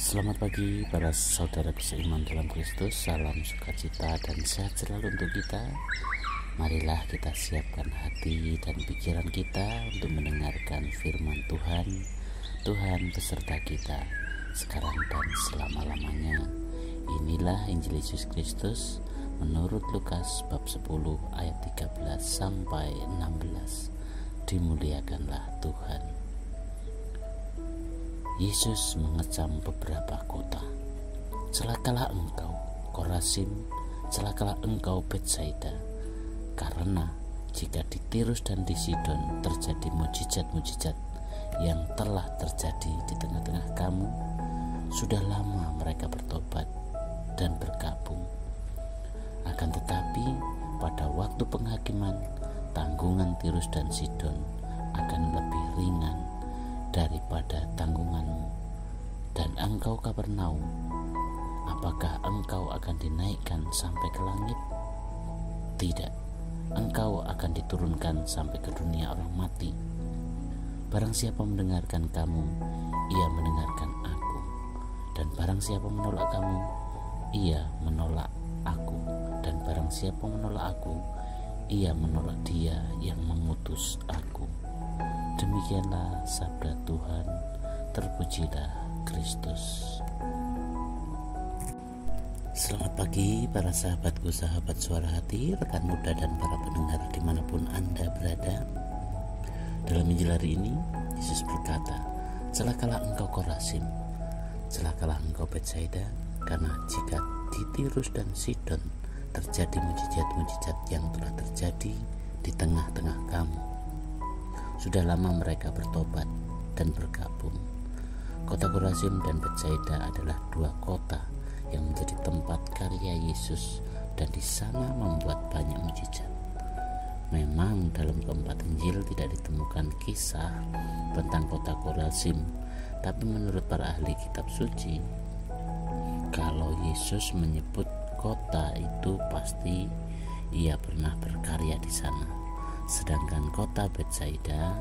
Selamat pagi para saudara seiman dalam Kristus. Salam sukacita dan sehat selalu untuk kita. Marilah kita siapkan hati dan pikiran kita untuk mendengarkan firman Tuhan. Tuhan beserta kita sekarang dan selama-lamanya. Inilah Injil Yesus Kristus menurut Lukas bab 10 ayat 13 sampai 16. Dimuliakanlah Tuhan. Yesus mengecam beberapa kota. Celakalah engkau, Korazim, celakalah engkau, Betsaida, karena jika di Tirus dan di Sidon terjadi mujizat-mujizat yang telah terjadi di tengah-tengah kamu, sudah lama mereka bertobat dan bergabung. Akan tetapi pada waktu penghakiman, tanggungan Tirus dan Sidon akan lebih ringan daripada tanggunganmu. Dan engkau Kapernaum, apakah engkau akan dinaikkan sampai ke langit? Tidak, engkau akan diturunkan sampai ke dunia orang mati. Barang siapa mendengarkan kamu, ia mendengarkan aku. Dan barang siapa menolak kamu, ia menolak aku. Dan barang siapa menolak aku, ia menolak dia yang mengutus aku. Demikianlah sabda Tuhan. Terpujilah Kristus. Selamat pagi para sahabatku, sahabat suara hati, rekan muda dan para pendengar dimanapun Anda berada. Dalam Injil hari ini, Yesus berkata, celakalah engkau Korazim, celakalah engkau Betsaida, karena jika di Tirus dan Sidon terjadi mujizat-mujizat yang telah terjadi di tengah-tengah kamu, sudah lama mereka bertobat dan bergabung. Kota Korazim dan Betsaida adalah dua kota yang menjadi tempat karya Yesus dan di sana membuat banyak mujizat. Memang dalam keempat Injil tidak ditemukan kisah tentang kota Korazim, tapi menurut para ahli kitab suci, kalau Yesus menyebut kota itu pasti ia pernah berkarya di sana. Sedangkan kota Betsaida,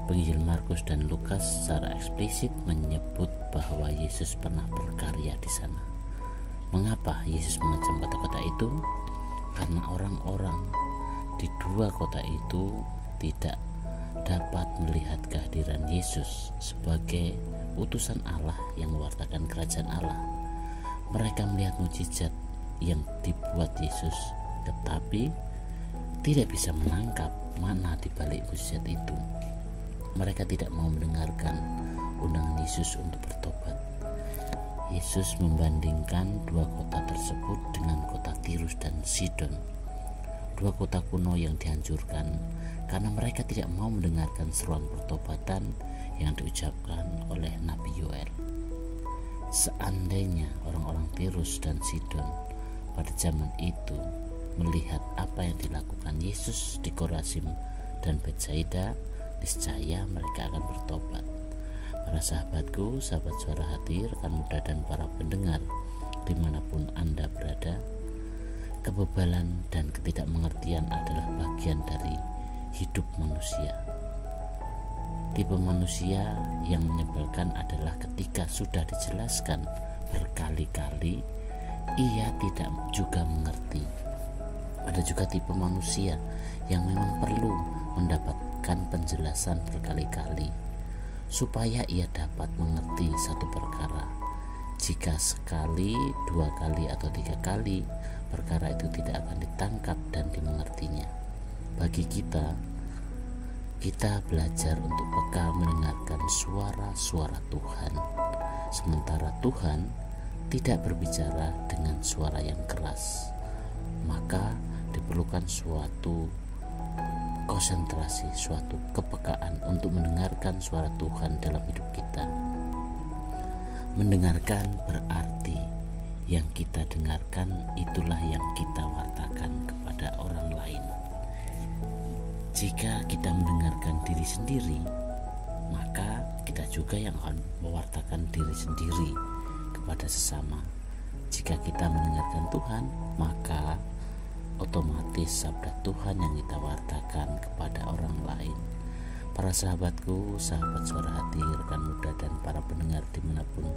penginjil Markus dan Lukas secara eksplisit menyebut bahwa Yesus pernah berkarya di sana. Mengapa Yesus mengecam kota-kota itu? Karena orang-orang di dua kota itu tidak dapat melihat kehadiran Yesus sebagai utusan Allah yang mewartakan kerajaan Allah. Mereka melihat mujizat yang dibuat Yesus, tetapi tidak bisa menangkap mana di balik mujizat itu. Mereka tidak mau mendengarkan undangan Yesus untuk bertobat. Yesus membandingkan dua kota tersebut dengan kota Tirus dan Sidon, dua kota kuno yang dihancurkan karena mereka tidak mau mendengarkan seruan pertobatan yang diucapkan oleh Nabi Yoel. Seandainya orang-orang Tirus dan Sidon pada zaman itu melihat apa yang dilakukan Yesus di Korazim dan Betsaida, niscaya mereka akan bertobat. Para sahabatku, sahabat suara hati, rekan muda dan para pendengar dimanapun Anda berada, kebebalan dan ketidakmengertian adalah bagian dari hidup manusia. Tipe manusia yang menyebalkan adalah ketika sudah dijelaskan berkali-kali, ia tidak juga mengerti. Ada juga tipe manusia yang memang perlu mendapatkan penjelasan berkali-kali supaya ia dapat mengerti satu perkara. Jika sekali, dua kali, atau tiga kali, perkara itu tidak akan ditangkap dan dimengertinya. Bagi kita belajar untuk peka mendengarkan suara-suara Tuhan, sementara Tuhan tidak berbicara dengan suara yang keras. Maka diperlukan suatu konsentrasi, suatu kepekaan untuk mendengarkan suara Tuhan dalam hidup kita. Mendengarkan berarti yang kita dengarkan itulah yang kita wartakan kepada orang lain. Jika kita mendengarkan diri sendiri, maka kita juga yang akan mewartakan diri sendiri kepada sesama. Jika kita mendengarkan Tuhan, maka otomatis sabda Tuhan yang kita wartakan kepada orang lain. Para sahabatku, sahabat suara hati, rekan muda dan para pendengar dimanapun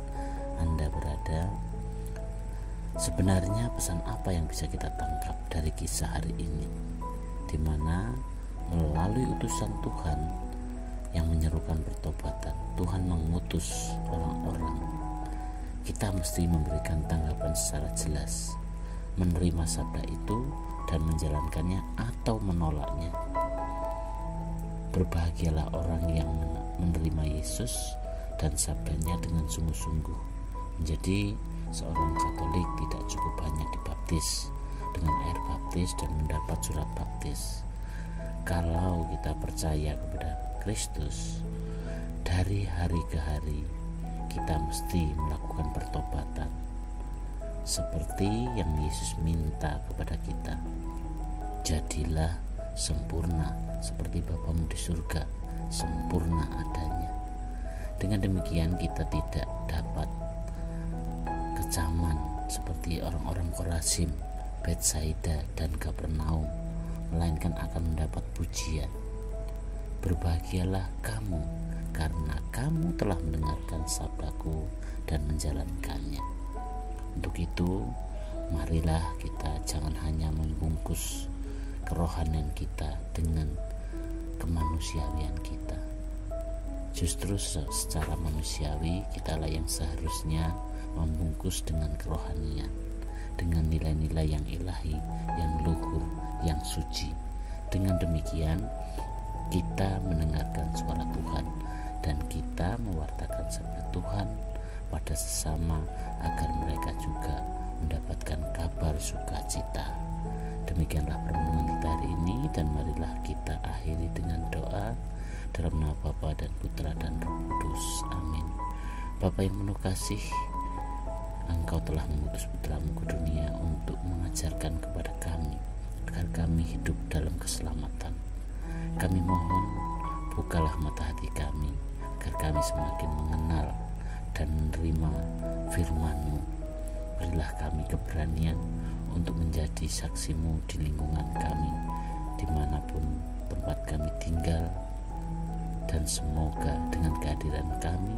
Sebenarnya pesan apa yang bisa kita tangkap dari kisah hari ini, di mana melalui utusan Tuhan yang menyerukan pertobatan, Tuhan mengutus orang-orang. Kita mesti memberikan tanggapan secara jelas, menerima sabda itu dan menjalankannya atau menolaknya. Berbahagialah orang yang menerima Yesus dan sabdanya dengan sungguh-sungguh. Menjadi seorang Katolik tidak cukup hanya dibaptis dengan air baptis dan mendapat surat baptis. Kalau kita percaya kepada Kristus, dari hari ke hari kita mesti melakukan pertobatan seperti yang Yesus minta kepada kita. Jadilah sempurna seperti Bapamu di surga sempurna adanya. Dengan demikian kita tidak dapat kecaman seperti orang-orang Korazim, Betsaida, dan Kapernaum, melainkan akan mendapat pujian. Berbahagialah kamu karena kamu telah mendengarkan sabdaku dan menjalankannya. Untuk itu, marilah kita jangan hanya membungkus kerohanian kita dengan kemanusiawian kita. Justru secara manusiawi kitalah yang seharusnya membungkus dengan kerohanian, dengan nilai-nilai yang ilahi, yang luhur, yang suci. Dengan demikian kita mendengarkan suara Tuhan dan kita mewartakan sabda Tuhan pada sesama agar mereka juga mendapatkan kabar sukacita. Demikianlah pertemuan kita hari ini, dan marilah kita akhiri dengan doa dalam nama Bapa dan Putra dan Roh Kudus. Amin. Bapa yang penuh kasih, Engkau telah mengutus Putramu ke dunia untuk mengajarkan kepada kami agar kami hidup dalam keselamatan. Kami mohon, bukalah mata hati kami agar kami semakin mengenal dan menerima firman-Mu. Berilah kami keberanian untuk menjadi saksi-Mu di lingkungan kami, dimanapun tempat kami tinggal, dan semoga dengan kehadiran kami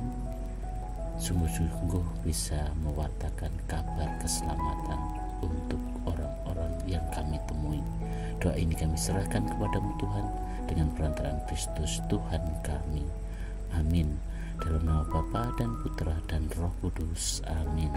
sungguh-sungguh bisa mewartakan kabar keselamatan untuk orang-orang yang kami temui. Doa ini kami serahkan kepadamu Tuhan, dengan perantaraan Kristus Tuhan kami. Amin. Dalam nama Bapa dan Putra dan Roh Kudus. Amin.